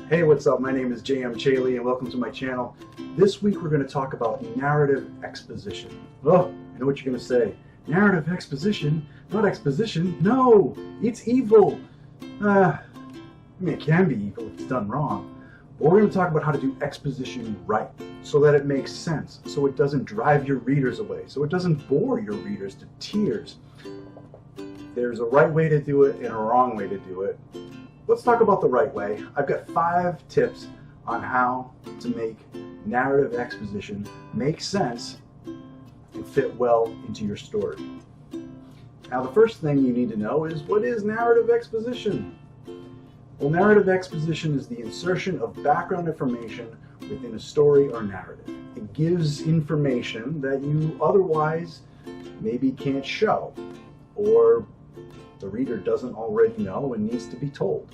Hey, what's up? My name is J.M. Chaley and welcome to my channel. This week we're going to talk about narrative exposition. Oh, I know what you're going to say. Narrative exposition? Not exposition. No, it's evil. I mean, it can be evil if it's done wrong. But we're going to talk about how to do exposition right so that it makes sense, so it doesn't drive your readers away, so it doesn't bore your readers to tears. There's a right way to do it and a wrong way to do it. Let's talk about the right way. I've got 5 tips on how to make narrative exposition make sense and fit well into your story. Now, the first thing you need to know is, what is narrative exposition? Well, narrative exposition is the insertion of background information within a story or narrative. It gives information that you otherwise maybe can't show, or the reader doesn't already know and needs to be told.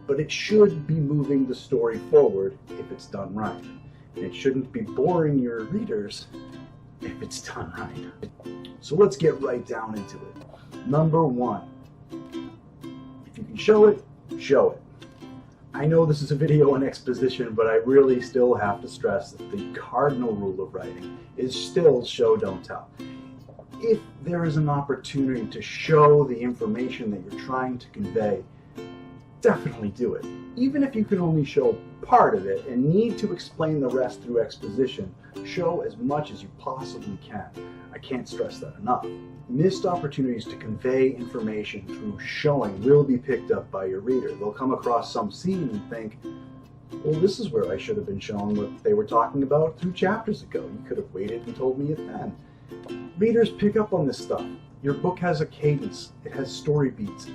But it should be moving the story forward if it's done right. And it shouldn't be boring your readers if it's done right. So let's get right down into it. Number 1, if you can show it, show it. I know this is a video on exposition, but I really still have to stress that the cardinal rule of writing is still show, don't tell. If there is an opportunity to show the information that you're trying to convey, definitely do it. Even if you can only show part of it and need to explain the rest through exposition, show as much as you possibly can. I can't stress that enough. Missed opportunities to convey information through showing will be picked up by your reader. They'll come across some scene and think, well, this is where I should have been shown what they were talking about 2 chapters ago. You could have waited and told me it then. Readers pick up on this stuff. Your book has a cadence. It has story beats.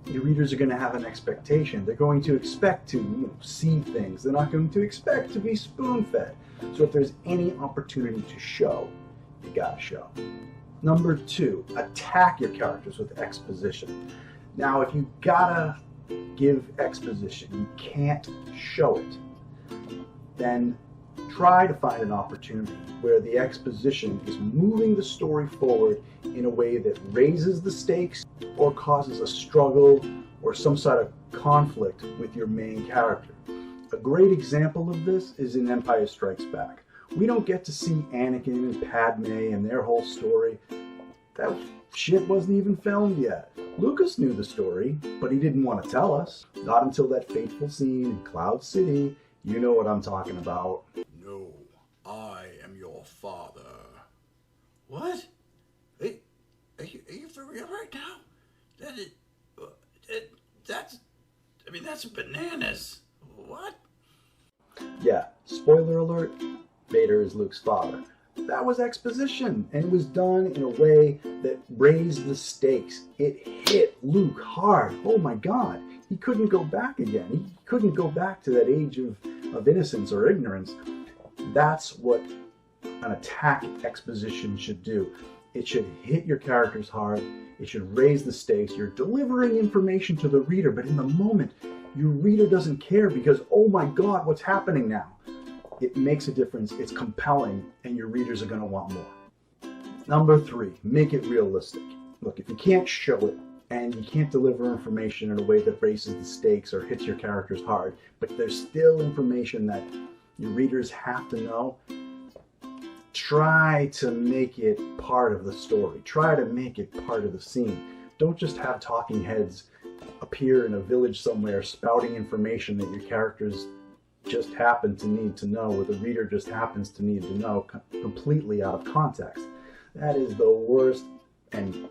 Your readers are going to have an expectation. They're going to expect to see things. They're not going to expect to be spoon-fed. So if there's any opportunity to show, you gotta show. Number 2, attack your characters with exposition. Now, if you gotta give exposition, you can't show it, then try to find an opportunity where the exposition is moving the story forward in a way that raises the stakes or causes a struggle or some sort of conflict with your main character. A great example of this is in Empire Strikes Back. We don't get to see Anakin and Padme and their whole story. That shit wasn't even filmed yet. Lucas knew the story, but he didn't want to tell us. Not until that fateful scene in Cloud City. You know what I'm talking about. No, I am your father. What? Hey, are you for real right now? That's bananas. What? Yeah, spoiler alert, Vader is Luke's father. That was exposition, and it was done in a way that raised the stakes. It hit Luke hard. Oh my God, he couldn't go back again. He couldn't go back to that age of innocence or ignorance. That's what an attack exposition should do. It should hit your characters hard. It should raise the stakes. You're delivering information to the reader, but in the moment, your reader doesn't care because, oh my God, what's happening now? It makes a difference. It's compelling, and your readers are going to want more. Number 3, make it realistic. Look, if you can't show it and you can't deliver information in a way that raises the stakes or hits your characters hard, but there's still information that your readers have to know, try to make it part of the story. Try to make it part of the scene. Don't just have talking heads appear in a village somewhere spouting information that your characters just happen to need to know, or the reader just happens to need to know, completely out of context. That is the worst and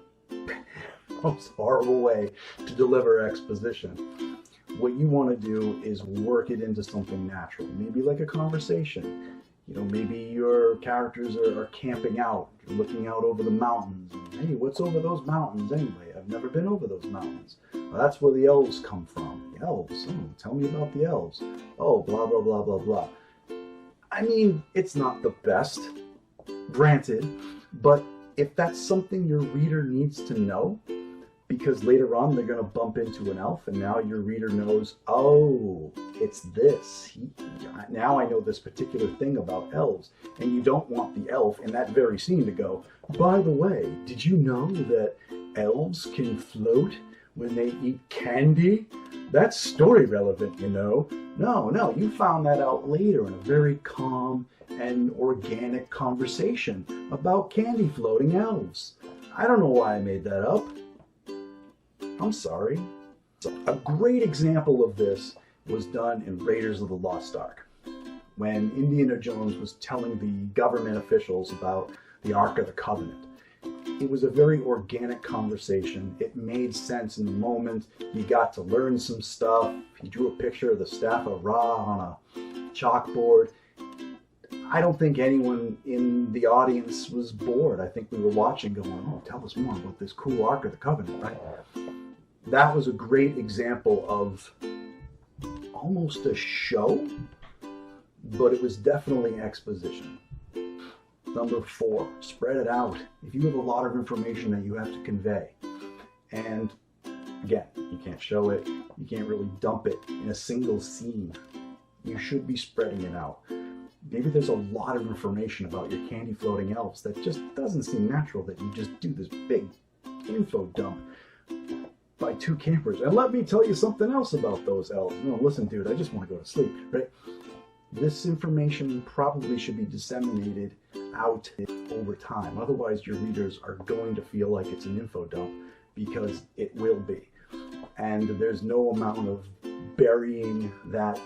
most horrible way to deliver exposition. What you want to do is work it into something natural, maybe like a conversation. Maybe your characters are camping out, you're looking out over the mountains. Hey, what's over those mountains anyway? I've never been over those mountains. Well, that's where the elves come from. The elves? Oh, tell me about the elves. Oh, blah, blah, blah, blah, blah. I mean, it's not the best, granted, but if that's something your reader needs to know, because later on they're going to bump into an elf, and now your reader knows, oh, it's this. Now I know this particular thing about elves. And you don't want the elf in that very scene to go, by the way, did you know that elves can float when they eat candy? That's story relevant, you know. No, you found that out later in a very calm and organic conversation about candy floating elves. I don't know why I made that up. I'm sorry. A great example of this was done in Raiders of the Lost Ark, when Indiana Jones was telling the government officials about the Ark of the Covenant. It was a very organic conversation. It made sense in the moment. You got to learn some stuff. He drew a picture of the staff of Ra on a chalkboard. I don't think anyone in the audience was bored. I think we were watching going, oh, tell us more about this cool Ark of the Covenant, right? That was a great example of almost a show, but it was definitely exposition. Number 4, spread it out. If you have a lot of information that you have to convey, and again, you can't show it, you can't really dump it in a single scene, you should be spreading it out. Maybe there's a lot of information about your candy floating elves that just doesn't seem natural, that you just do this big info dump by 2 campers. And let me tell you something else about those elves. No, listen, dude, I just want to go to sleep, right? This information probably should be disseminated out over time. Otherwise, your readers are going to feel like it's an info dump, because it will be. And there's no amount of burying that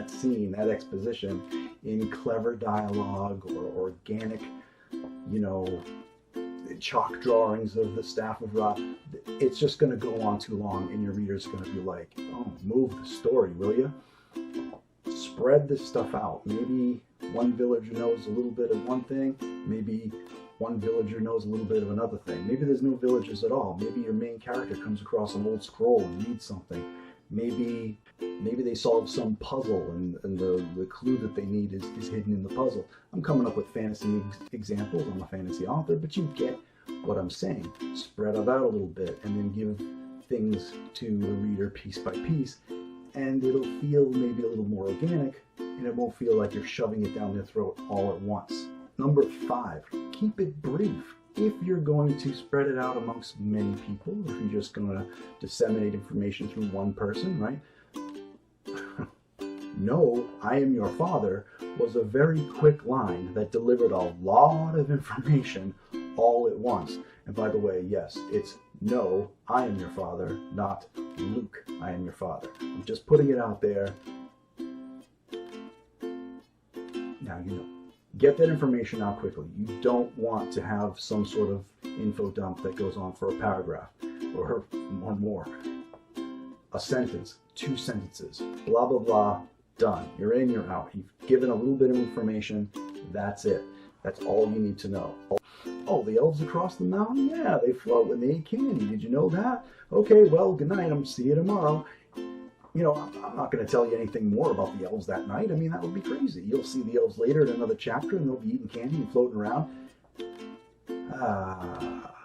scene, that exposition, in clever dialogue or organic, chalk drawings of the staff of Ra. It's just going to go on too long, and your reader's going to be like, oh, move the story, will you? Spread this stuff out. Maybe one villager knows a little bit of one thing, maybe one villager knows a little bit of another thing. Maybe there's no villagers at all. Maybe your main character comes across an old scroll and reads something. Maybe they solve some puzzle and the clue that they need is hidden in the puzzle. I'm coming up with fantasy examples. I'm a fantasy author, but you get what I'm saying. Spread it out a little bit and then give things to the reader piece by piece, and it'll feel maybe a little more organic, and it won't feel like you're shoving it down their throat all at once. Number 5, keep it brief. If you're going to spread it out amongst many people, if you're just going to disseminate information through one person, right? No, I am your father was a very quick line that delivered a lot of information all at once. And by the way, yes, it's no, I am your father, not Luke, I am your father. I'm just putting it out there. Now you know. Get that information out quickly. You don't want to have some sort of info dump that goes on for a paragraph or more. A sentence, 2 sentences, blah, blah, blah, done. You're in, you're out. You've given a little bit of information. That's it. That's all you need to know. Oh, the elves across the mountain? Yeah, they float when they eat candy. Did you know that? Okay, well, good night. I'm see you tomorrow. I'm not going to tell you anything more about the elves that night. I mean, that would be crazy. You'll see the elves later in another chapter, and they'll be eating candy and floating around.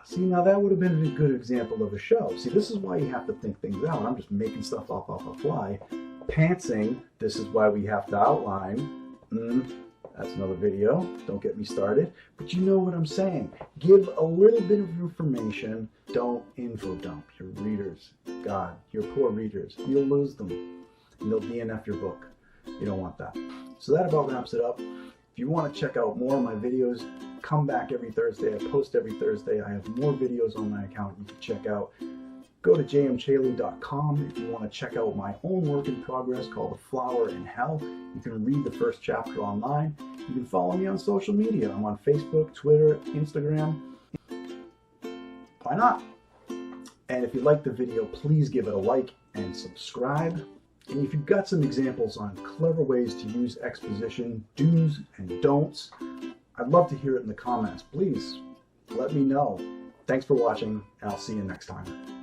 See, now that would have been a good example of a show. See, this is why you have to think things out. I'm just making stuff up off the fly. Pantsing, this is why we have to outline. That's another video. Don't get me started. But you know what I'm saying. Give a little bit of information. Don't info dump your readers. God, your poor readers. You'll lose them. And they'll DNF your book. You don't want that. So that about wraps it up. If you want to check out more of my videos, come back every Thursday. I post every Thursday. I have more videos on my account you can check out. Go to jmchaley.com if you want to check out my own work in progress called The Flower in Hell. You can read the first chapter online. You can follow me on social media. I'm on Facebook, Twitter, Instagram. Why not? And if you like the video, please give it a like and subscribe. And if you've got some examples on clever ways to use exposition, do's and don'ts, I'd love to hear it in the comments. Please let me know. Thanks for watching, and I'll see you next time.